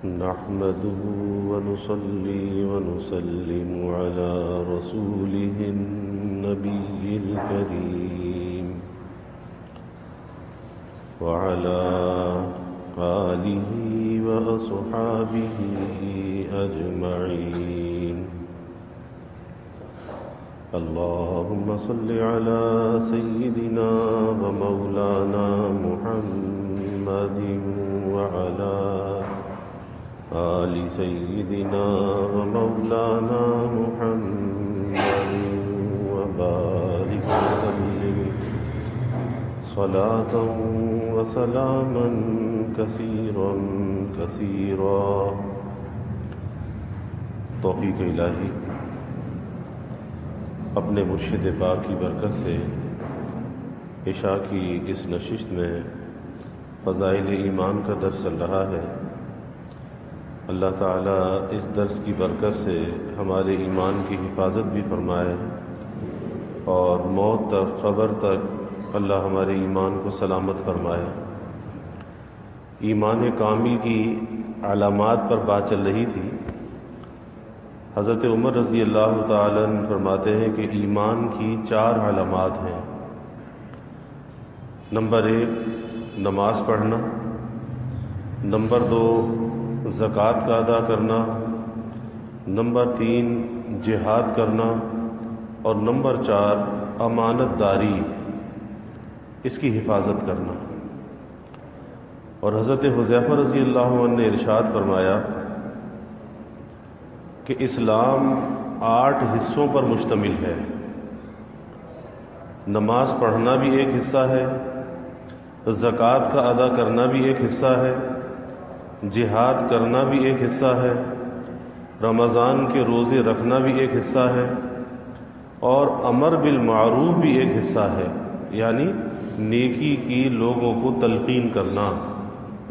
نحمده ونصلي ونسلم على رسوله النبي الكريم وعلى آله وأصحابه أجمعين. اللهم صل على سيدنا ومولانا محمد وعلى آل سيدنا ومولانا محمد وبارك وسلم صلاة وسلاما كثيرا كثيرا. توفیق الہی اپنے مرشد پاک کی برکت سے عشاء کی اس نشست میں فضائل ایمان کا درس چل رہا ہے. اللہ تعالیٰ اس درس کی برکت سے ہمارے ایمان کی حفاظت بھی فرمائے اور موت تک قبر تک اللہ ہمارے ایمان کو سلامت فرمائے. ایمان کامل کی علامات پر بات چل رہی تھی. حضرت عمر رضی اللہ تعالیٰ عنہ فرماتے ہیں کہ ایمان کی 4 علامات ہیں. نمبر 1 نماز پڑھنا، نمبر 2 زکوٰۃ کا ادا کرنا، نمبر 3 جہاد کرنا اور نمبر 4 امانت داری، اس کی حفاظت کرنا. اور حضرت حذیفہ رضی اللہ عنہ نے ارشاد فرمایا کہ اسلام 8 حصوں پر مشتمل ہے. نماز پڑھنا بھی ایک حصہ ہے، زکوٰۃ کا ادا کرنا بھی ایک حصہ ہے، جہاد کرنا بھی ایک حصہ ہے، رمضان کے روزے رکھنا بھی ایک حصہ ہے اور امر بالمعروف بھی ایک حصہ ہے، یعنی نیکی کی لوگوں کو تلقین کرنا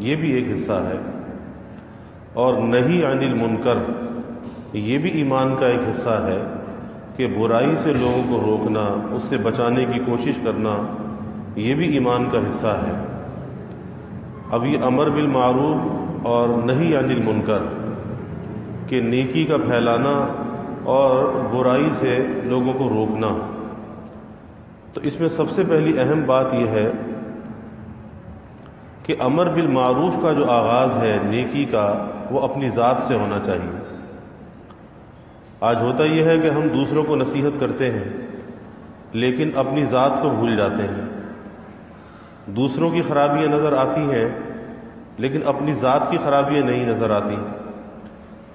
یہ بھی ایک حصہ ہے. اور نہی عن المنکر یہ بھی ایمان کا ایک حصہ ہے کہ برائی سے لوگوں کو روکنا، اس سے بچانے کی کوشش کرنا، یہ بھی ایمان کا حصہ ہے. اب یہ امر بالمعروف اور نہی عن المنکر کہ نیکی کا پھیلانا اور برائی سے لوگوں کو روکنا، تو اس میں سب سے پہلی اہم بات یہ ہے کہ امر بالمعروف کا جو آغاز ہے نیکی کا وہ اپنی ذات سے ہونا چاہیے. آج ہوتا یہ ہے کہ ہم دوسروں کو نصیحت کرتے ہیں لیکن اپنی ذات کو بھول جاتے ہیں. دوسروں کی خرابیاں نظر آتی ہیں لیکن اپنی ذات کی خرابیاں نہیں نظر آتی.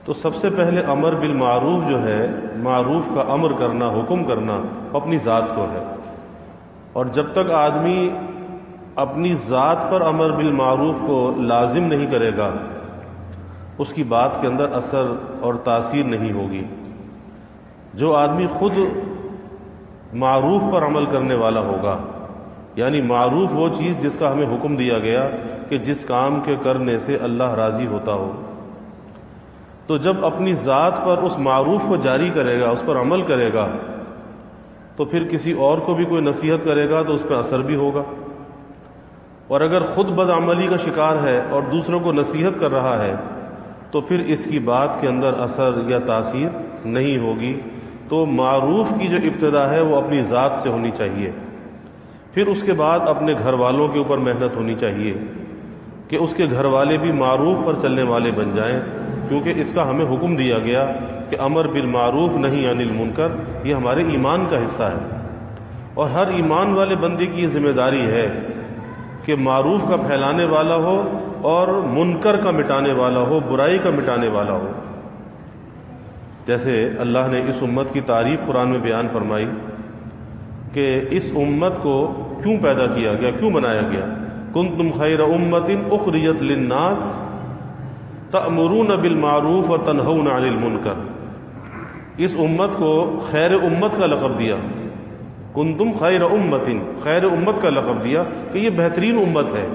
تو سب سے پہلے امر بالمعروف جو ہے، معروف کا امر کرنا، حکم کرنا، اپنی ذات کو ہے. اور جب تک آدمی اپنی ذات پر امر بالمعروف کو لازم نہیں کرے گا اس کی بات کے اندر اثر اور تاثیر نہیں ہوگی. جو آدمی خود معروف پر عمل کرنے والا ہوگا، یعنی معروف وہ چیز جس کا ہمیں حکم دیا گیا کہ جس کام کے کرنے سے اللہ راضی ہوتا ہو، تو جب اپنی ذات پر اس معروف کو جاری کرے گا، اس پر عمل کرے گا، تو پھر کسی اور کو بھی کوئی نصیحت کرے گا تو اس پہ اثر بھی ہوگا. اور اگر خود بدعملی کا شکار ہے اور دوسروں کو نصیحت کر رہا ہے تو پھر اس کی بات کے اندر اثر یا تاثیر نہیں ہوگی. تو معروف کی جو ابتدا ہے وہ اپنی ذات سے ہونی چاہیے. پھر اس کے بعد اپنے گھر والوں کے اوپر محنت ہونی چاہیے کہ اس کے گھر والے بھی معروف پر چلنے والے بن جائیں، کیونکہ اس کا ہمیں حکم دیا گیا کہ امر بالمعروف نہی عن المنکر یہ ہمارے ایمان کا حصہ ہے. اور ہر ایمان والے بندے کی یہ ذمہ داری ہے کہ معروف کا پھیلانے والا ہو اور منکر کا مٹانے والا ہو، برائی کا مٹانے والا ہو. جیسے اللہ نے اس امت کی تعریف قرآن میں بیان فرمائی کہ اس امت کو کیوں پیدا کیا گیا، کیوں بنایا گیا. کنتم خیر امت اخرجت للناس تأمرون بالمعروف وتنہون عن المنکر. اس امت کو خیر امت کا لقب دیا. کنتم خیر امت، خیر امت کا لقب دیا کہ یہ بہترین امت ہے.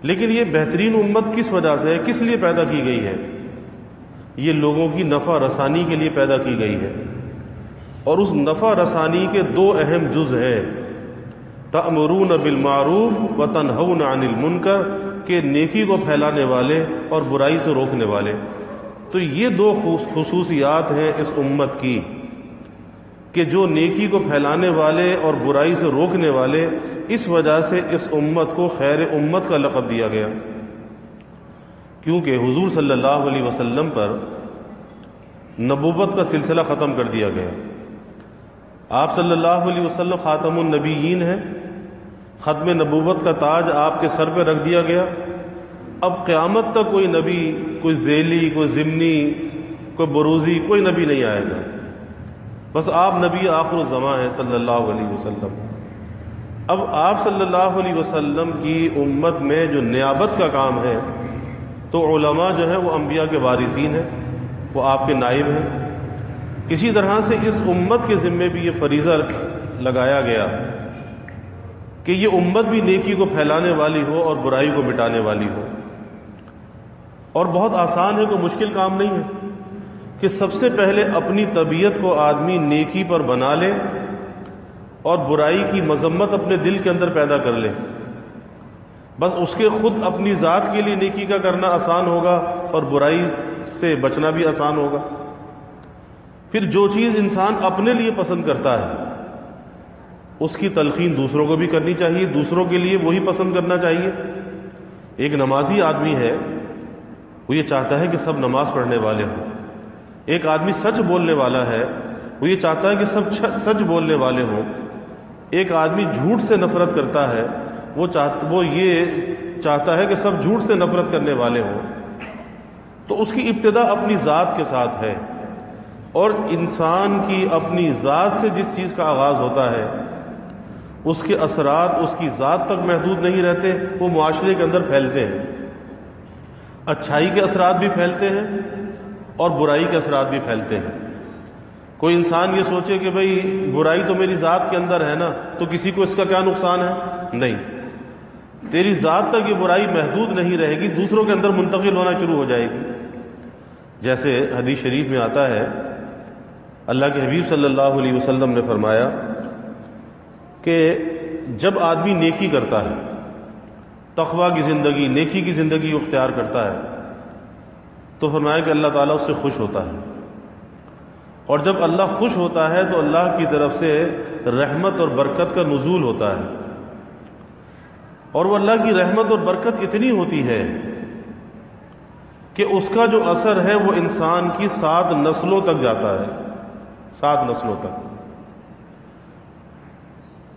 لیکن یہ بہترین امت کس وجہ سے ہے، کس لیے پیدا کی گئی ہے؟ یہ لوگوں کی نفع رسانی کے لیے پیدا کی گئی ہے. اور اس نفع رسانی کے 2 اہم جز ہیں. تأمرون بالمعروف وتنہون عن المنکر، کہ نیکی کو پھیلانے والے اور برائی سے روکنے والے۔ تو یہ دو خصوصیات ہیں اس امت کی، کہ جو نیکی کو پھیلانے والے اور برائی سے روکنے والے، اس وجہ سے اس امت کو خیر امت کا لقب دیا گیا، کیونکہ حضور صلی اللہ علیہ وسلم پر نبوت کا سلسلہ ختم کر دیا گیا۔ آپ صلی اللہ علیہ وسلم خاتم النبیین ہیں، ختم نبوت کا تاج آپ کے سر پہ رکھ دیا گیا۔ اب قیامت تک کوئی نبی، کوئی ذیلی، کوئی ضمنی، کوئی بروزی، کوئی نبی نہیں آئے گا، بس آپ نبی آخر الزمان ہیں صلی اللہ علیہ وسلم۔ اب آپ صلی اللہ علیہ وسلم کی امت میں جو نیابت کا کام ہے، تو علماء جو ہیں وہ انبیاء کے وارثین ہیں، وہ آپ کے نائب ہیں۔ اسی طرح سے اس امت کے ذمے بھی یہ فریضہ لگایا گیا کہ یہ امت بھی نیکی کو پھیلانے والی ہو اور برائی کو مٹانے والی ہو۔ اور بہت آسان ہے، کوئی مشکل کام نہیں ہے کہ سب سے پہلے اپنی طبیعت کو آدمی نیکی پر بنا لے اور برائی کی مذمت اپنے دل کے اندر پیدا کر لے۔ بس اس کے خود اپنی ذات کے لیے نیکی کا کرنا آسان ہوگا اور برائی سے بچنا بھی آسان ہوگا۔ پھر جو چیز انسان اپنے لیے پسند کرتا ہے اس کی تلقین دوسروں کو بھی کرنی چاہیے، دوسروں کے لیے وہی پسند کرنا چاہیے۔ ایک نمازی آدمی ہے، وہ یہ چاہتا ہے کہ سب نماز پڑھنے والے ہوں۔ ایک آدمی سچ بولنے والا ہے، وہ یہ چاہتا ہے کہ سب سچ بولنے والے ہوں۔ ایک آدمی جھوٹ سے نفرت کرتا ہے، وہ یہ چاہتا ہے کہ سب جھوٹ سے نفرت کرنے والے ہوں۔ تو اس کی ابتدا اپنی ذات کے ساتھ ہے، اور انسان کی اپنی ذات سے جس چیز کا آغاز ہوتا ہے اس کے اثرات اس کی ذات تک محدود نہیں رہتے، وہ معاشرے کے اندر پھیلتے ہیں۔ اچھائی کے اثرات بھی پھیلتے ہیں اور برائی کے اثرات بھی پھیلتے ہیں۔ کوئی انسان یہ سوچے کہ بھئی برائی تو میری ذات کے اندر ہے نا، تو کسی کو اس کا کیا نقصان ہے؟ نہیں، تیری ذات تک یہ برائی محدود نہیں رہے گی، دوسروں کے اندر منتقل ہونا شروع ہو جائے گی۔ جیسے حدیث شریف میں آتا ہے، اللہ کے حبیب صلی اللہ علیہ وسلم نے فرمایا کہ جب آدمی نیکی کرتا ہے، تقویٰ کی زندگی، نیکی کی زندگی اختیار کرتا ہے، تو فرمایا کہ اللہ تعالیٰ اس سے خوش ہوتا ہے، اور جب اللہ خوش ہوتا ہے تو اللہ کی طرف سے رحمت اور برکت کا نزول ہوتا ہے، اور وہ اللہ کی رحمت اور برکت اتنی ہوتی ہے کہ اس کا جو اثر ہے وہ انسان کی 7 نسلوں تک جاتا ہے، 7 نسلوں تک۔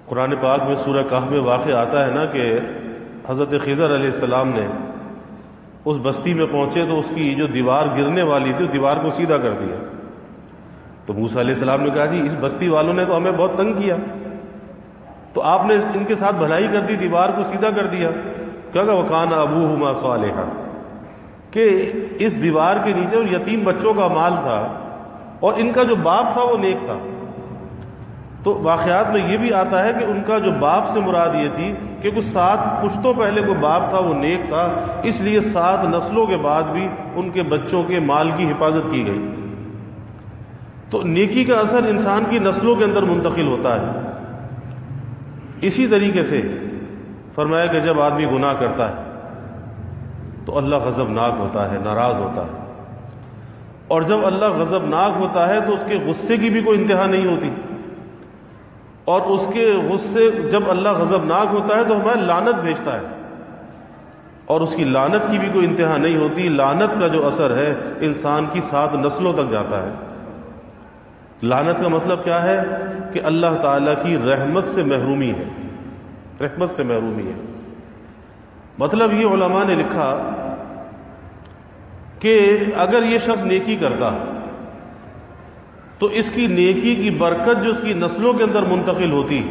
قرآن پاک میں سورہ کہف میں واقع آتا ہے نا کہ حضرت خضر علیہ السلام نے اس بستی میں پہنچے تو اس کی جو دیوار گرنے والی تھی، اس دیوار کو سیدھا کر دیا۔ تو موسیٰ علیہ السلام نے کہا جی اس بستی والوں نے تو ہمیں بہت تنگ کیا، تو آپ نے ان کے ساتھ بھلائی کر دی، دیوار کو سیدھا کر دیا۔ کیا کہا وَكَانَ أَبُوهُمَا صَالِحًا، کہ اس دیوار کے نیچے اور یتیم بچوں کا مال تھا اور ان کا جو باپ تھا وہ نیک تھا۔ تو واقعات میں یہ بھی آتا ہے کہ ان کا جو باپ سے مراد یہ تھی کہ کچھ 7 پشتوں پہلے کوئی باپ تھا وہ نیک تھا، اس لیے 7 نسلوں کے بعد بھی ان کے بچوں کے مال کی حفاظت کی گئی۔ تو نیکی کا اثر انسان کی نسلوں کے اندر منتقل ہوتا ہے۔ اسی طریقے سے فرمایا کہ جب آدمی گناہ کرتا ہے تو اللہ غضبناک ہوتا ہے، ناراض ہوتا ہے، اور جب اللہ غضبناک ہوتا ہے تو اس کے غصے کی بھی کوئی انتہا نہیں ہوتی، اور اس کے غصے جب اللہ غضبناک ہوتا ہے تو ہمیں لعنت بھیجتا ہے، اور اس کی لعنت کی بھی کوئی انتہا نہیں ہوتی۔ لعنت کا جو اثر ہے انسان کی 7 نسلوں تک جاتا ہے۔ لعنت کا مطلب کیا ہے کہ اللہ تعالیٰ کی رحمت سے محرومی ہے، رحمت سے محرومی ہے۔ مطلب یہ علماء نے لکھا کہ اگر یہ شخص نیکی کرتا تو اس کی نیکی کی برکت جو اس کی نسلوں کے اندر منتقل ہوتی،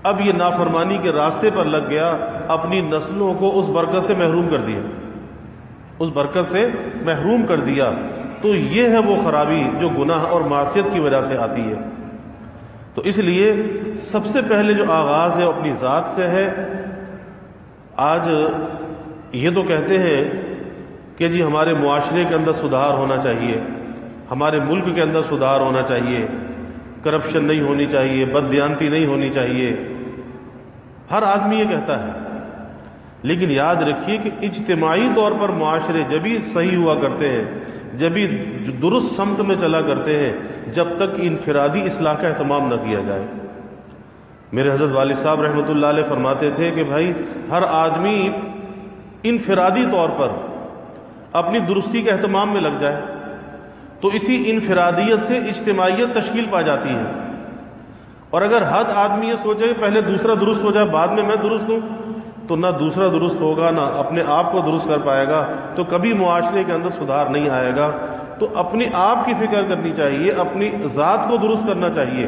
اب یہ نافرمانی کے راستے پر لگ گیا، اپنی نسلوں کو اس برکت سے محروم کر دیا، اس برکت سے محروم کر دیا۔ تو یہ ہے وہ خرابی جو گناہ اور معصیت کی وجہ سے آتی ہے۔ تو اس لیے سب سے پہلے جو آغاز ہے اپنی ذات سے ہے۔ آج یہ تو کہتے ہیں کہ جی ہمارے معاشرے کے اندر سدھار ہونا چاہیے، ہمارے ملک کے اندر سدھار ہونا چاہیے، کرپشن نہیں ہونی چاہیے، بددیانتی نہیں ہونی چاہیے، ہر آدمی یہ کہتا ہے، لیکن یاد رکھیے کہ اجتماعی طور پر معاشرے جبھی صحیح ہوا کرتے ہیں، جبھی درست سمت میں چلا کرتے ہیں، جب تک انفرادی اصلاح کا اہتمام نہ کیا جائے۔ میرے حضرت والد صاحب رحمۃ اللہ علیہ فرماتے تھے کہ بھائی ہر آدمی انفرادی طور پر اپنی درستی کے اہتمام میں لگ جائے تو اسی انفرادیت سے اجتماعیت تشکیل پا جاتی ہے۔ اور اگر ہر آدمی یہ سوچے کہ پہلے دوسرا درست ہو جائے بعد میں میں درست ہوں، تو نہ دوسرا درست ہوگا نہ اپنے آپ کو درست کر پائے گا، تو کبھی معاشرے کے اندر سدھار نہیں آئے گا۔ تو اپنے آپ کی فکر کرنی چاہیے، اپنی ذات کو درست کرنا چاہیے،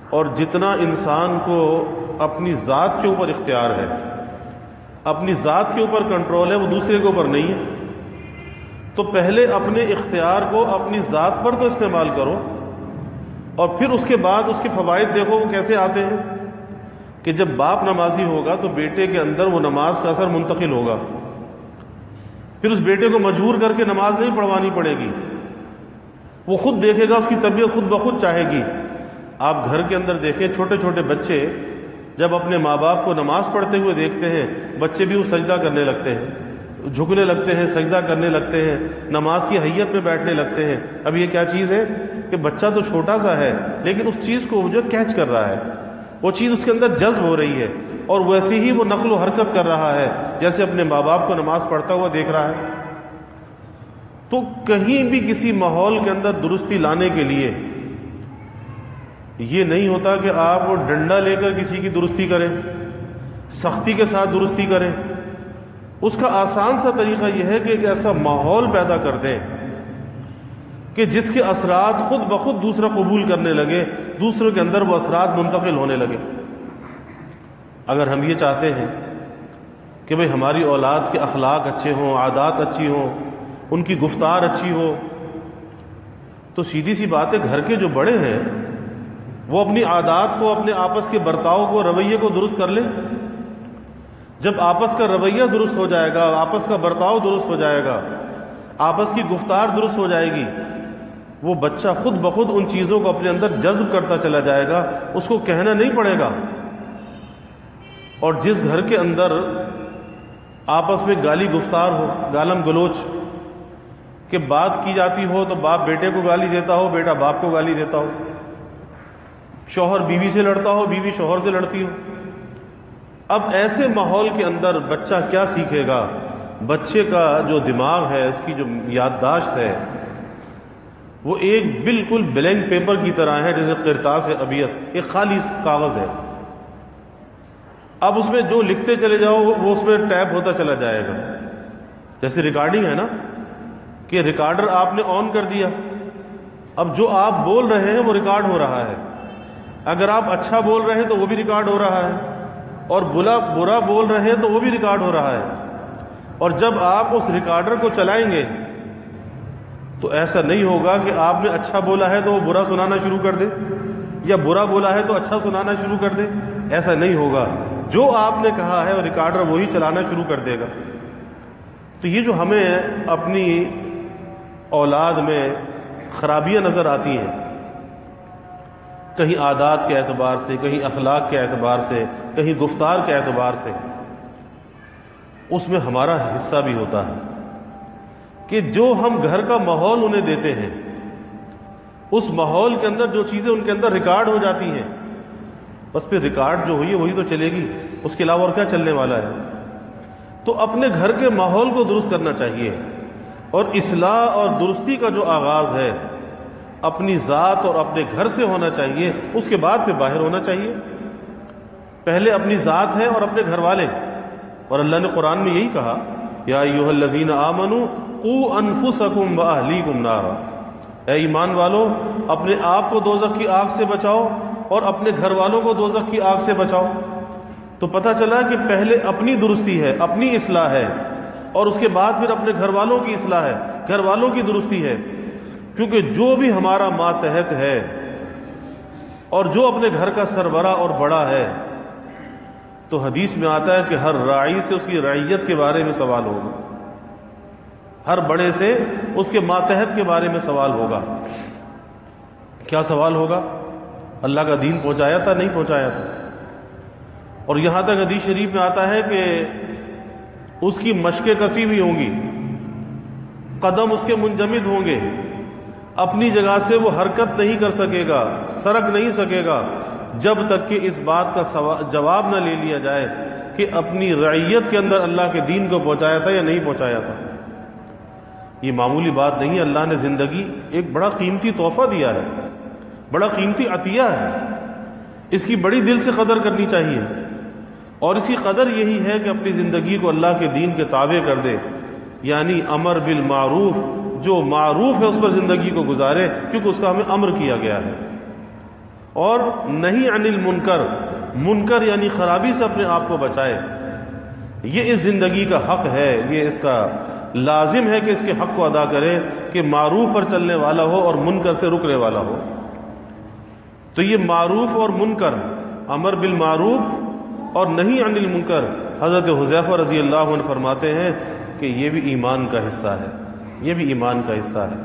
اور جتنا انسان کو اپنی ذات کے اوپر اختیار ہے، اپنی ذات کے اوپر کنٹرول ہے، وہ دوسرے کے اوپر نہیں ہے، تو پہلے اپنے اختیار کو اپنی ذات پر تو استعمال کرو، اور پھر اس کے بعد اس کے فوائد دیکھو وہ کیسے آتے ہیں کہ جب باپ نمازی ہوگا تو بیٹے کے اندر وہ نماز کا اثر منتقل ہوگا، پھر اس بیٹے کو مجبور کر کے نماز نہیں پڑھوانی پڑے گی، وہ خود دیکھے گا، اس کی طبیعت خود بخود چاہے گی۔ آپ گھر کے اندر دیکھیں چھوٹے چھوٹے بچے جب اپنے ماں باپ کو نماز پڑھتے ہوئے دیکھتے ہیں، بچے بھی وہ سجدہ کرنے لگتے ہیں، جھکنے لگتے ہیں، سجدہ کرنے لگتے ہیں، نماز کی حیت میں بیٹھنے لگتے ہیں۔ اب یہ کیا چیز ہے کہ بچہ تو چھوٹا سا ہے لیکن اس چیز کو جو کیچ کر رہا ہے، وہ چیز اس کے اندر جذب ہو رہی ہے، اور ویسے ہی وہ نقل و حرکت کر رہا ہے جیسے اپنے ماں باپ کو نماز پڑھتا ہوا دیکھ رہا ہے۔ تو کہیں بھی کسی ماحول کے اندر درستی لانے کے لیے یہ نہیں ہوتا کہ آپ وہ ڈنڈا لے کر کسی کی درستی کریں، سختی کے ساتھ درستی کریں۔ اس کا آسان سا طریقہ یہ ہے کہ ایک ایسا ماحول پیدا کر دیں کہ جس کے اثرات خود بخود دوسرا قبول کرنے لگے، دوسروں کے اندر وہ اثرات منتقل ہونے لگے۔ اگر ہم یہ چاہتے ہیں کہ بھئی ہماری اولاد کے اخلاق اچھے ہوں، عادات اچھی ہوں، ان کی گفتار اچھی ہو، تو سیدھی سی بات ہے گھر کے جو بڑے ہیں وہ اپنی عادات کو، اپنے آپس کے برتاؤ کو، رویے کو درست کر لیں۔ جب آپس کا رویہ درست ہو جائے گا، آپس کا برتاؤ درست ہو جائے گا، آپس کی گفتار درست ہو جائے گی، وہ بچہ خود بخود ان چیزوں کو اپنے اندر جذب کرتا چلا جائے گا، اس کو کہنا نہیں پڑے گا۔ اور جس گھر کے اندر آپس میں گالی گفتار ہو، گالم گلوچ کہ بات کی جاتی ہو، تو باپ بیٹے کو گالی دیتا ہو، بیٹا باپ کو گالی دیتا ہو، شوہر بیوی سے لڑتا ہو، بیوی شوہر سے لڑتی ہو، اب ایسے ماحول کے اندر بچہ کیا سیکھے گا؟ بچے کا جو دماغ ہے، اس کی جو یادداشت ہے، وہ ایک بالکل بلینک پیپر کی طرح ہے، جیسے قرطاس ابیض، ایک خالی کاغذ ہے۔ اب اس میں جو لکھتے چلے جاؤ وہ اس میں ٹیپ ہوتا چلا جائے گا۔ جیسے ریکارڈنگ ہے نا، کہ ریکارڈر آپ نے آن کر دیا، اب جو آپ بول رہے ہیں وہ ریکارڈ ہو رہا ہے، اگر آپ اچھا بول رہے ہیں تو وہ بھی ریکارڈ ہو رہا ہے، اور برا بول رہے ہیں تو وہ بھی ریکارڈ ہو رہا ہے۔ اور جب آپ اس ریکارڈر کو چلائیں گے تو ایسا نہیں ہوگا کہ آپ نے اچھا بولا ہے تو وہ برا سنانا شروع کر دے، یا برا بولا ہے تو اچھا سنانا شروع کر دے، ایسا نہیں ہوگا۔ جو آپ نے کہا ہے وہ ریکارڈر وہی چلانا شروع کر دے گا۔ تو یہ جو ہمیں اپنی اولاد میں خرابیاں نظر آتی ہیں، کہیں عادات کے اعتبار سے، کہیں اخلاق کے اعتبار سے، کہیں گفتار کے اعتبار سے، اس میں ہمارا حصہ بھی ہوتا ہے کہ جو ہم گھر کا ماحول انہیں دیتے ہیں، اس ماحول کے اندر جو چیزیں ان کے اندر ریکارڈ ہو جاتی ہیں، بس پھر ریکارڈ جو ہوئی ہے وہی تو چلے گی، اس کے علاوہ اور کیا چلنے والا ہے۔ تو اپنے گھر کے ماحول کو درست کرنا چاہیے، اور اصلاح اور درستی کا جو آغاز ہے اپنی ذات اور اپنے گھر سے ہونا چاہیے، اس کے بعد پھر باہر ہونا چاہیے۔ پہلے اپنی ذات ہے اور اپنے گھر والے، اور اللہ نے قرآن میں یہی کہا، یا ایھا الذین آمنوا قوا انفسکم واہلیکم نارا، اے ایمان والو اپنے آپ کو دوزخ کی آگ سے بچاؤ اور اپنے گھر والوں کو دوزخ کی آگ سے بچاؤ۔ تو پتہ چلا کہ پہلے اپنی درستی ہے، اپنی اصلاح ہے، اور اس کے بعد پھر اپنے گھر والوں کی اصلاح ہے، گھر والوں کی درستی ہے، کیونکہ جو بھی ہمارا ماتحت ہے اور جو اپنے گھر کا سربراہ اور بڑا ہے، تو حدیث میں آتا ہے کہ ہر راعی سے اس کی رعیت کے بارے میں سوال ہوگا، ہر بڑے سے اس کے ماتحت کے بارے میں سوال ہوگا۔ کیا سوال ہوگا؟ اللہ کا دین پہنچایا تھا، نہیں پہنچایا تھا؟ اور یہاں تک حدیث شریف میں آتا ہے کہ اس کی مشقیں کسی بھی ہوں گی، قدم اس کے منجمد ہوں گے، اپنی جگہ سے وہ حرکت نہیں کر سکے گا، سرک نہیں سکے گا، جب تک کہ اس بات کا جواب نہ لے لیا جائے کہ اپنی رعیت کے اندر اللہ کے دین کو پہنچایا تھا یا نہیں پہنچایا تھا۔ یہ معمولی بات نہیں ہے، اللہ نے زندگی ایک بڑا قیمتی تحفہ دیا ہے، بڑا قیمتی عطیہ ہے، اس کی بڑی دل سے قدر کرنی چاہیے، اور اسی قدر یہی ہے کہ اپنی زندگی کو اللہ کے دین کے تابع کر دے، یعنی امر بالمعروف، جو معروف ہے اس پر زندگی کو گزارے، کیونکہ اس کا ہمیں امر کیا گیا ہے، اور نہی عن المنکر، منکر یعنی خرابی سے اپنے آپ کو بچائے۔ یہ اس زندگی کا حق ہے، یہ اس کا لازم ہے کہ اس کے حق کو ادا کرے کہ معروف پر چلنے والا ہو اور منکر سے رکنے والا ہو۔ تو یہ معروف اور منکر، امر بالمعروف اور نہی عن المنکر، حضرت حذیفہ رضی اللہ عنہ فرماتے ہیں کہ یہ بھی ایمان کا حصہ ہے، یہ بھی ایمان کا حصہ ہے۔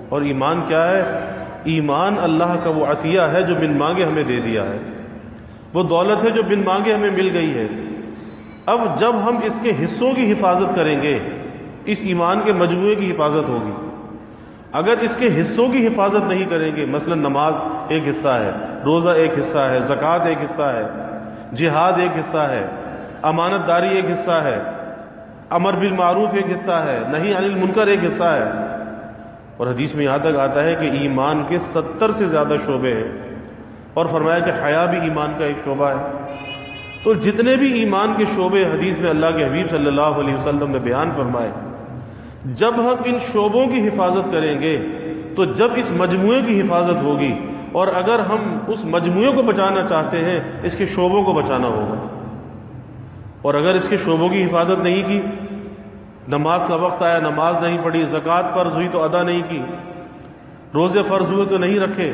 اور ایمان کیا ہے؟ ایمان اللہ کا وہ عطیہ ہے جو بن مانگے ہمیں دے دیا ہے، وہ دولت ہے جو بن مانگے ہمیں مل گئی ہے۔ اب جب ہم اس کے حصوں کی حفاظت کریں گے، اس ایمان کے مجموعے کی حفاظت ہوگی۔ اگر اس کے حصوں کی حفاظت نہیں کریں گے، مثلا نماز ایک حصہ ہے، روزہ ایک حصہ ہے، زکوٰۃ ایک حصہ ہے، جہاد ایک حصہ ہے، امانت داری ایک حصہ ہے، امر بالمعروف ایک حصہ ہے، نہی عن المنکر ایک حصہ ہے، اور حدیث میں یہاں تک آتا ہے کہ ایمان کے 70 سے زیادہ شعبے ہیں، اور فرمایا کہ حیا بھی ایمان کا ایک شعبہ ہے۔ تو جتنے بھی ایمان کے شعبے حدیث میں اللہ کے حبیب صلی اللہ علیہ وسلم نے بیان فرمائے، جب ہم ان شعبوں کی حفاظت کریں گے تو جب اس مجموعے کی حفاظت ہوگی، اور اگر ہم اس مجموعے کو بچانا چاہتے ہیں اس کے شعبوں کو بچانا ہوگا، اور اگر اس کے شعبوں کی حفاظت نہیں کی، نماز کا وقت آیا نماز نہیں پڑھی، زکوٰۃ فرض ہوئی تو ادا نہیں کی، روزے فرض ہوئے تو نہیں رکھے،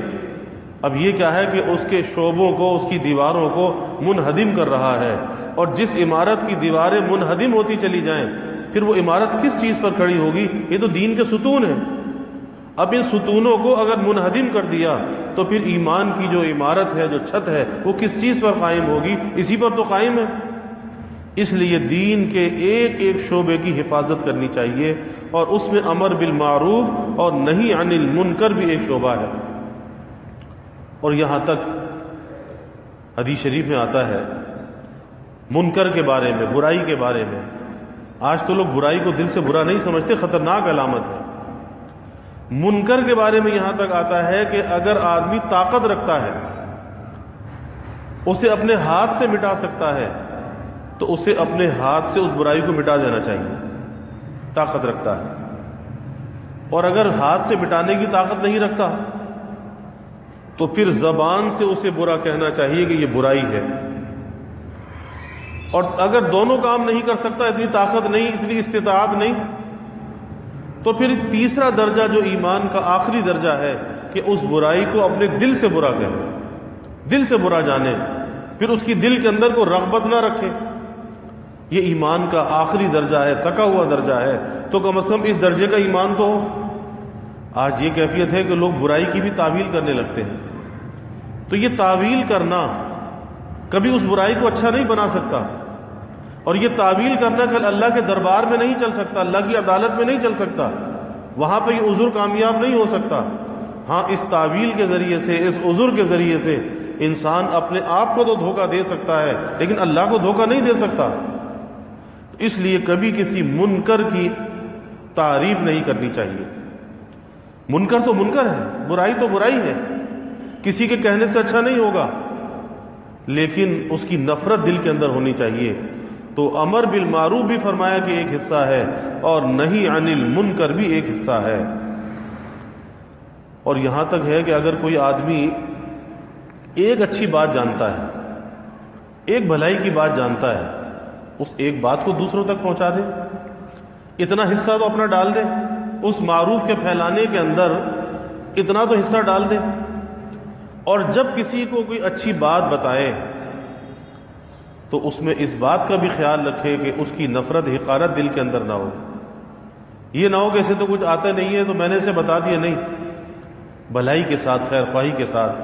اب یہ کیا ہے کہ اس کے شعبوں کو، اس کی دیواروں کو منہدم کر رہا ہے، اور جس عمارت کی دیواریں منہدم ہوتی چلی جائیں پھر وہ عمارت کس چیز پر کھڑی ہوگی؟ یہ تو دین کے ستون ہیں۔ اب ان ستونوں کو اگر منہدم کر دیا تو پھر ایمان کی جو عمارت ہے، جو چھت ہے، وہ کس چیز پر قائم ہوگی؟ اسی پر تو قائم ہے۔ اس لیے دین کے ایک ایک شعبے کی حفاظت کرنی چاہیے، اور اس میں امر بالمعروف اور نہی عن المنکر بھی ایک شعبہ ہے۔ اور یہاں تک حدیث شریف میں آتا ہے منکر کے بارے میں، برائی کے بارے میں۔ آج تو لوگ برائی کو دل سے برا نہیں سمجھتے، خطرناک علامت ہے۔ منکر کے بارے میں یہاں تک آتا ہے کہ اگر آدمی طاقت رکھتا ہے، اسے اپنے ہاتھ سے مٹا سکتا ہے، تو اسے اپنے ہاتھ سے اس برائی کو مٹا دینا چاہیے، طاقت رکھتا ہے۔ اور اگر ہاتھ سے مٹانے کی طاقت نہیں رکھتا تو پھر زبان سے اسے برا کہنا چاہیے کہ یہ برائی ہے۔ اور اگر دونوں کام نہیں کر سکتا، اتنی طاقت نہیں، اتنی استطاعت نہیں، تو پھر تیسرا درجہ جو ایمان کا آخری درجہ ہے کہ اس برائی کو اپنے دل سے برا کہے، دل سے برا جانے، پھر اس کی دل کے اندر کو رغبت نہ رکھے۔ یہ ایمان کا آخری درجہ ہے، تکا ہوا درجہ ہے۔ تو کم از کم اس درجے کا ایمان تو ہو۔ آج یہ کیفیت ہے کہ لوگ برائی کی بھی تعویل کرنے لگتے ہیں، تو یہ تعویل کرنا کبھی اس برائی کو اچھا نہیں بنا سکتا، اور یہ تعویل کرنا کل اللہ کے دربار میں نہیں چل سکتا، اللہ کی عدالت میں نہیں چل سکتا، وہاں پہ یہ عذر کامیاب نہیں ہو سکتا۔ ہاں، اس تعویل کے ذریعے سے، اس عذر کے ذریعے سے انسان اپنے آپ کو تو دھوکہ دے سکتا ہے، لیکن اللہ کو دھوکہ نہیں دے سکتا۔ اس لیے کبھی کسی منکر کی تعریف نہیں کرنی چاہیے۔ منکر تو منکر ہے، برائی تو برائی ہے، کسی کے کہنے سے اچھا نہیں ہوگا، لیکن اس کی نفرت دل کے اندر ہونی چاہیے۔ تو امر بالمعروف بھی فرمایا کہ ایک حصہ ہے، اور نہی عن المنکر بھی ایک حصہ ہے۔ اور یہاں تک ہے کہ اگر کوئی آدمی ایک اچھی بات جانتا ہے، ایک بھلائی کی بات جانتا ہے، اس ایک بات کو دوسروں تک پہنچا دے، اتنا حصہ تو اپنا ڈال دے، اس معروف کے پھیلانے کے اندر اتنا تو حصہ ڈال دے۔ اور جب کسی کو کوئی اچھی بات بتائے تو اس میں اس بات کا بھی خیال رکھے کہ اس کی نفرت، حقارت دل کے اندر نہ ہو۔ یہ نہ ہو کہ اسے تو کچھ آتا نہیں ہے تو میں نے اسے بتا دیا، نہیں، بھلائی کے ساتھ، خیر خواہی کے ساتھ۔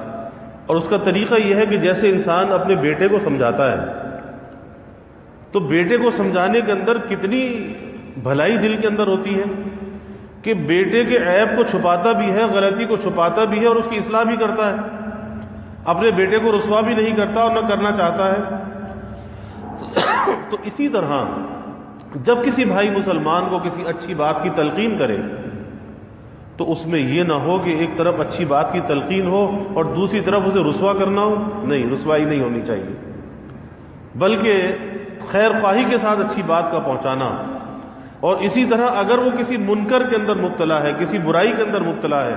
اور اس کا طریقہ یہ ہے کہ جیسے انسان اپنے بیٹے کو سمجھاتا ہے تو بیٹے کو سمجھانے کے اندر کتنی بھلائی دل کے اندر ہوتی ہے کہ بیٹے کے عیب کو چھپاتا بھی ہے، غلطی کو چھپاتا بھی ہے اور اس کی اصلاح بھی کرتا ہے، اپنے بیٹے کو رسوا بھی نہیں کرتا اور نہ کرنا چاہتا ہے۔ تو اسی طرح جب کسی بھائی مسلمان کو کسی اچھی بات کی تلقین کرے تو اس میں یہ نہ ہو کہ ایک طرف اچھی بات کی تلقین ہو اور دوسری طرف اسے رسوا کرنا ہو، نہیں، رسوائی نہیں ہونی چاہیے، بلکہ خیر خواہی کے ساتھ اچھی بات کا پہنچانا۔ اور اسی طرح اگر وہ کسی منکر کے اندر مبتلا ہے، کسی برائی کے اندر مبتلا ہے،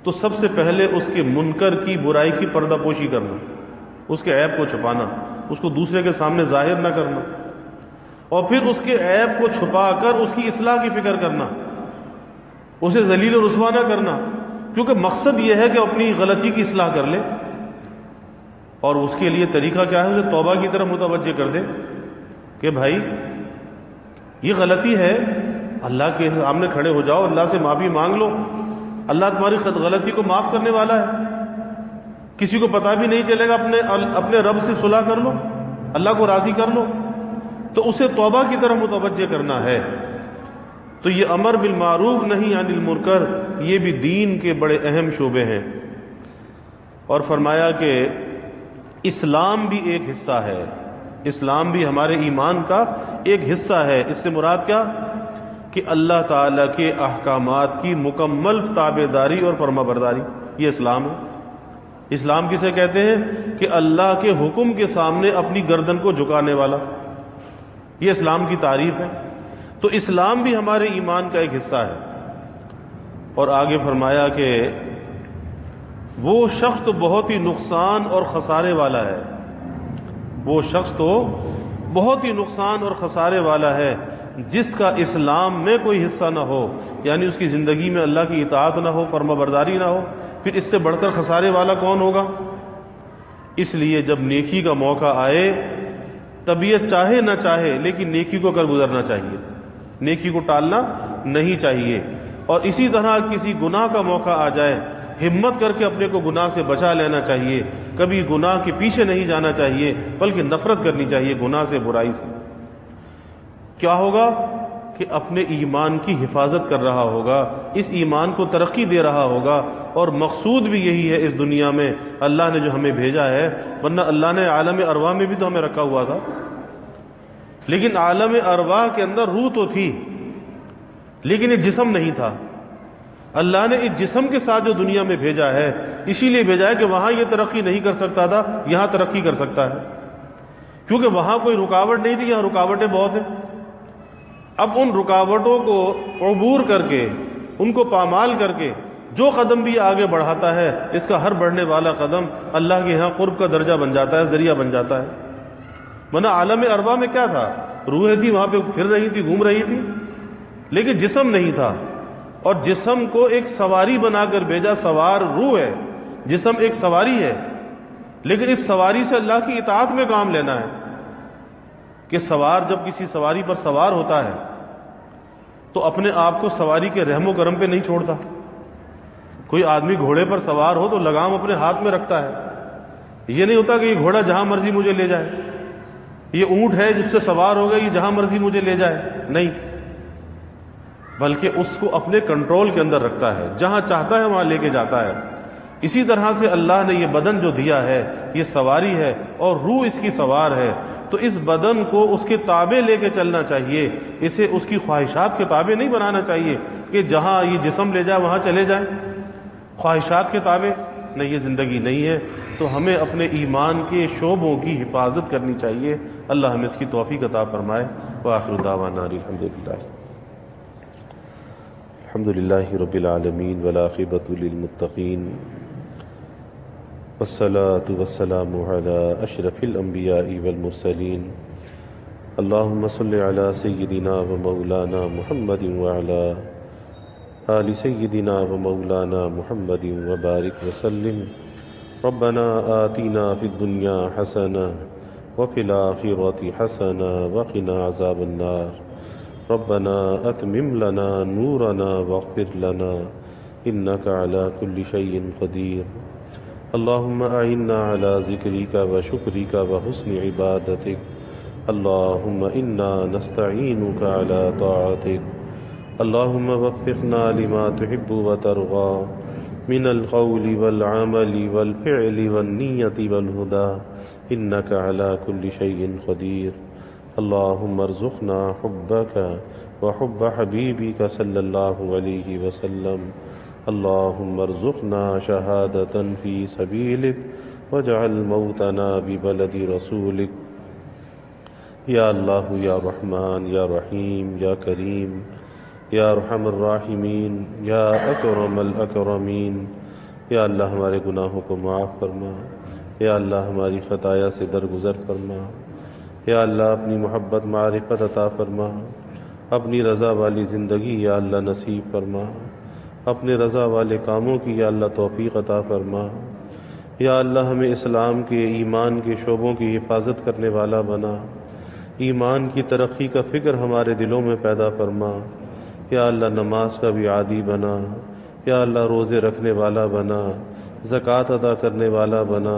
تو سب سے پہلے اس کے منکر کی برائی کی پردہ پوشی کرنا، اس کے عیب کو چھپانا، اس کو دوسرے کے سامنے ظاہر نہ کرنا، اور پھر اس کے عیب کو چھپا کر اس کی اصلاح کی فکر کرنا، اسے ذلیل و رسوا نہ کرنا، کیونکہ مقصد یہ ہے کہ اپنی غلطی کی اصلاح کر لے، اور اس کے لیے طریقہ کیا ہے؟ اسے توبہ کی طرف متوجہ کر دے کہ بھائی یہ غلطی ہے، اللہ کے سامنے کھڑے ہو جاؤ، اللہ سے معافی مانگ لو، اللہ تمہاری غلطی کو معاف کرنے والا ہے، کسی کو پتہ بھی نہیں چلے گا، اپنے رب سے صلح کر لو، اللہ کو راضی کر لو، تو اسے توبہ کی طرف متوجہ کرنا ہے۔ تو یہ امر بالمعروف نہی عن المنکر، یہ بھی دین کے بڑے اہم شعبے ہیں۔ اور فرمایا کہ اسلام بھی ایک حصہ ہے، اسلام بھی ہمارے ایمان کا ایک حصہ ہے۔ اس سے مراد کیا؟ کہ اللہ تعالیٰ کے احکامات کی مکمل تابع داری اور فرما برداری، یہ اسلام ہے۔ اسلام کسے کہتے ہیں؟ کہ اللہ کے حکم کے سامنے اپنی گردن کو جھکانے والا، یہ اسلام کی تعریف ہے۔ تو اسلام بھی ہمارے ایمان کا ایک حصہ ہے۔ اور آگے فرمایا کہ وہ شخص تو بہت ہی نقصان اور خسارے والا ہے، وہ شخص تو بہت ہی نقصان اور خسارے والا ہے جس کا اسلام میں کوئی حصہ نہ ہو، یعنی اس کی زندگی میں اللہ کی اطاعت نہ ہو، فرما برداری نہ ہو، پھر اس سے بڑھ کر خسارے والا کون ہوگا؟ اس لیے جب نیکی کا موقع آئے، طبیعت چاہے نہ چاہے لیکن نیکی کو کر گزرنا چاہیے، نیکی کو ٹالنا نہیں چاہیے۔ اور اسی طرح کسی گناہ کا موقع آ جائے، ہمت کر کے اپنے کو گناہ سے بچا لینا چاہیے، کبھی گناہ کے پیچھے نہیں جانا چاہیے، بلکہ نفرت کرنی چاہیے گناہ سے، برائی سے۔ کیا ہوگا؟ کہ اپنے ایمان کی حفاظت کر رہا ہوگا، اس ایمان کو ترقی دے رہا ہوگا، اور مقصود بھی یہی ہے اس دنیا میں اللہ نے جو ہمیں بھیجا ہے، ورنہ اللہ نے عالم ارواح میں بھی تو ہمیں رکھا ہوا تھا، لیکن عالم ارواح کے اندر روح تو تھی لیکن ایک جسم نہیں تھا۔ اللہ نے اس جسم کے ساتھ جو دنیا میں بھیجا ہے، اسی لیے بھیجا ہے کہ وہاں یہ ترقی نہیں کر سکتا تھا، یہاں ترقی کر سکتا ہے، کیونکہ وہاں کوئی رکاوٹ نہیں تھی، یہاں رکاوٹیں بہت ہیں۔ اب ان رکاوٹوں کو عبور کر کے، ان کو پامال کر کے جو قدم بھی آگے بڑھاتا ہے، اس کا ہر بڑھنے والا قدم اللہ کے ہاں قرب کا درجہ بن جاتا ہے، ذریعہ بن جاتا ہے۔ ورنہ عالم ارواح میں کیا تھا؟ روحیں تھی، وہاں پہ پھر رہی تھی، گھوم رہی تھی، لیکن جسم نہیں تھا، اور جسم کو ایک سواری بنا کر بھیجا، سوار روح ہے، جسم ایک سواری ہے، لیکن اس سواری سے اللہ کی اطاعت میں کام لینا ہے۔ کہ سوار جب کسی سواری پر سوار ہوتا ہے تو اپنے آپ کو سواری کے رحم و کرم پہ نہیں چھوڑتا۔ کوئی آدمی گھوڑے پر سوار ہو تو لگام اپنے ہاتھ میں رکھتا ہے، یہ نہیں ہوتا کہ یہ گھوڑا جہاں مرضی مجھے لے جائے، یہ اونٹ ہے جس سے سوار ہو گیا، یہ جہاں مرضی مجھے لے جائے، نہیں، بلکہ اس کو اپنے کنٹرول کے اندر رکھتا ہے، جہاں چاہتا ہے وہاں لے کے جاتا ہے۔ اسی طرح سے اللہ نے یہ بدن جو دیا ہے، یہ سواری ہے اور روح اس کی سوار ہے، تو اس بدن کو اس کے تابع لے کے چلنا چاہیے، اسے اس کی خواہشات کے تابع نہیں بنانا چاہیے کہ جہاں یہ جسم لے جائے وہاں چلے جائیں، خواہشات کے تابع نہیں، یہ زندگی نہیں ہے۔ تو ہمیں اپنے ایمان کے شعبوں کی حفاظت کرنی چاہیے۔ اللہ ہمیں اس کی توفیق عطا فرمائے۔ وآخر دعوانا الحمدللہ رب العالمین والعاقبۃ للمتقین والصلاة والسلام علی اشرف الانبیاء والمرسلین اللہم صل علی سیدنا و مولانا محمد وعلی آل سیدنا و مولانا محمد وبارک وسلم ربنا آتنا فی الدنیا حسنہ وفی الآخرۃ حسنہ وقنا عذاب النار ربنا اتمم لنا نورنا واغفر لنا انک علی کل شیء قدیر اللهم أعنا على ذكرك وشكرك وحسن عبادتك اللهم إنا نستعينك على طاعتك اللهم وفقنا لما تحب وترضى من القول والعمل والفعل والنية والهدى إنك على كل شيء قدير اللهم ارزقنا حبك وحب حبيبك صلى الله عليه وسلم اللهم ارزقنا شهادة في سبيلك واجعل موتنا ببلد رسولك یا اللہ یا رحمان یا رحیم یا کریم یا ارحم الراحمین یا اکرم الاکرمین یا اللہ ہمارے گناہوں کو معاف فرما یا اللہ ہماری خطایا سے درگزر فرما یا اللہ اپنی محبت معرفت عطا فرما اپنی رضا والی زندگی یا اللہ نصیب فرما اپنے رضا والے کاموں کی یا اللہ توفیق عطا فرما یا اللہ ہمیں اسلام کے ایمان کے شعبوں کی حفاظت کرنے والا بنا ایمان کی ترقی کا فکر ہمارے دلوں میں پیدا فرما یا اللہ نماز کا بھی عادی بنا یا اللہ روزے رکھنے والا بنا زکوٰۃ ادا کرنے والا بنا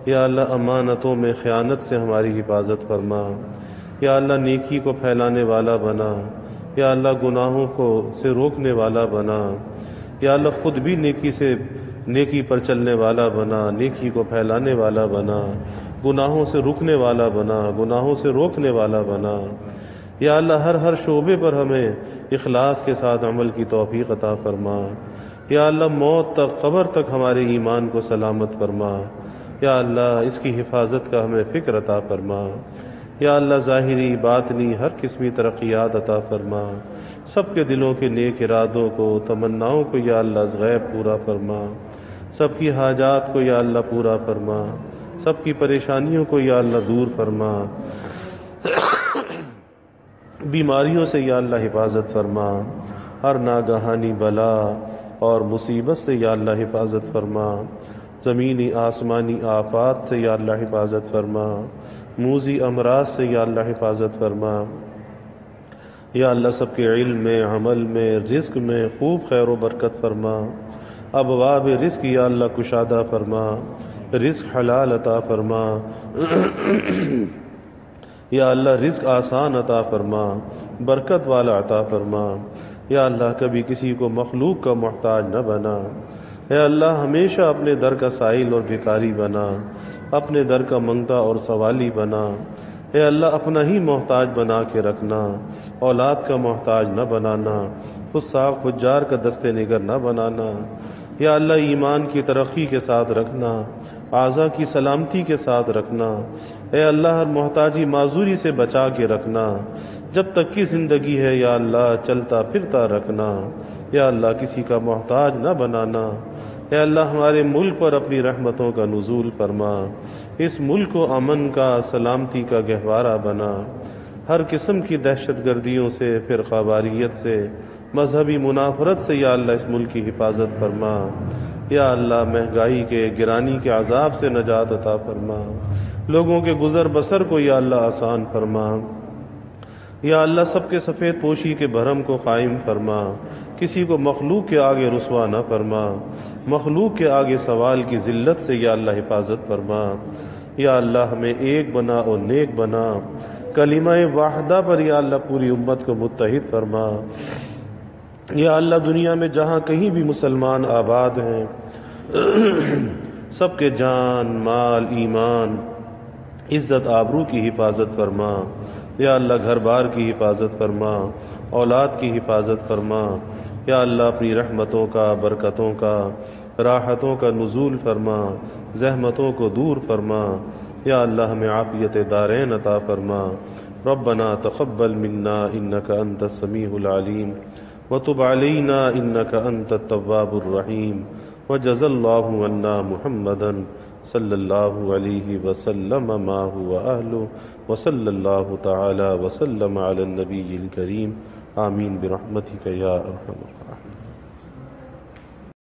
یا اللہ امانتوں میں خیانت سے ہماری حفاظت فرما یا اللہ نیکی کو پھیلانے والا بنا یا اللہ گناہوں سے روکنے والا بنا یا اللہ خود بھی نیکی پر چلنے والا بنا نیکی کو پھیلانے والا بنا گناہوں سے رکنے والا بنا گناہوں سے روکنے والا بنا یا اللہ ہر شعبے پر ہمیں اخلاص کے ساتھ عمل کی توفیق عطا فرما یا اللہ موت تک قبر تک ہمارے ایمان کو سلامت فرما یا اللہ اس کی حفاظت کا ہمیں فکر عطا فرما یا اللہ ظاہری باطنی ہر قسمی ترقیات عطا فرما سب کے دلوں کے نیک ارادوں کو تمناؤں کو یا اللہ از غیب پورا فرما سب کی حاجات کو یا اللہ پورا فرما سب کی پریشانیوں کو یا اللہ دور فرما بیماریوں سے یا اللہ حفاظت فرما ہر ناگہانی بلا اور مصیبت سے یا اللہ حفاظت فرما زمینی آسمانی آفات سے یا اللہ حفاظت فرما موذی امراض سے یا اللہ حفاظت فرما یا اللہ سب کے علم میں عمل میں رزق میں خوب خیر و برکت فرما ابواب رزق یا اللہ کشادہ فرما رزق حلال عطا فرما یا اللہ رزق آسان عطا فرما برکت والا عطا فرما یا اللہ کبھی کسی کو مخلوق کا محتاج نہ بنا اے اللہ ہمیشہ اپنے در کا سائل اور بھکاری بنا اپنے در کا منگتا اور سوالی بنا اے اللہ اپنا ہی محتاج بنا کے رکھنا اولاد کا محتاج نہ بنانا فساق فجار کا دستے نگر نہ بنانا یا اللہ ایمان کی ترقی کے ساتھ رکھنا اعضاء کی سلامتی کے ساتھ رکھنا اے اللہ ہر محتاجی معذوری سے بچا کے رکھنا جب تک کی زندگی ہے یا اللہ چلتا پھرتا رکھنا یا اللہ کسی کا محتاج نہ بنانا اے اللہ ہمارے ملک پر اپنی رحمتوں کا نزول فرما اس ملک کو امن کا سلامتی کا گہوارہ بنا ہر قسم کی دہشت گردیوں سے فرقہ واریت سے مذہبی منافرت سے یا اللہ اس ملک کی حفاظت فرما یا اللہ مہنگائی کے گرانی کے عذاب سے نجات عطا فرما لوگوں کے گزر بسر کو یا اللہ آسان فرما یا اللہ سب کے سفید پوشی کے بھرم کو قائم فرما کسی کو مخلوق کے آگے رسوا نہ فرما مخلوق کے آگے سوال کی ذلت سے یا اللہ حفاظت فرما یا اللہ ہمیں ایک بنا اور نیک بنا کلمہ واحدہ پر یا اللہ پوری امت کو متحد فرما یا اللہ دنیا میں جہاں کہیں بھی مسلمان آباد ہیں سب کے جان مال ایمان عزت آبرو کی حفاظت فرما یا اللہ گھر بار کی حفاظت فرما اولاد کی حفاظت فرما یا اللہ اپنی رحمتوں کا برکتوں کا راحتوں کا نزول فرما زحمتوں کو دور فرما یا اللہ ہمیں عافیت دارین عطا فرما ربنا تقبل منا انك انت السمیع العلیم وتب علینا انك انت التواب الرحیم وجزى الله عنا محمدا صلی اللہ علیہ وسلم ما هو اہلہ وصلی اللہ تعالی وسلم علی النبی الکریم آمین برحمتک یا ارحم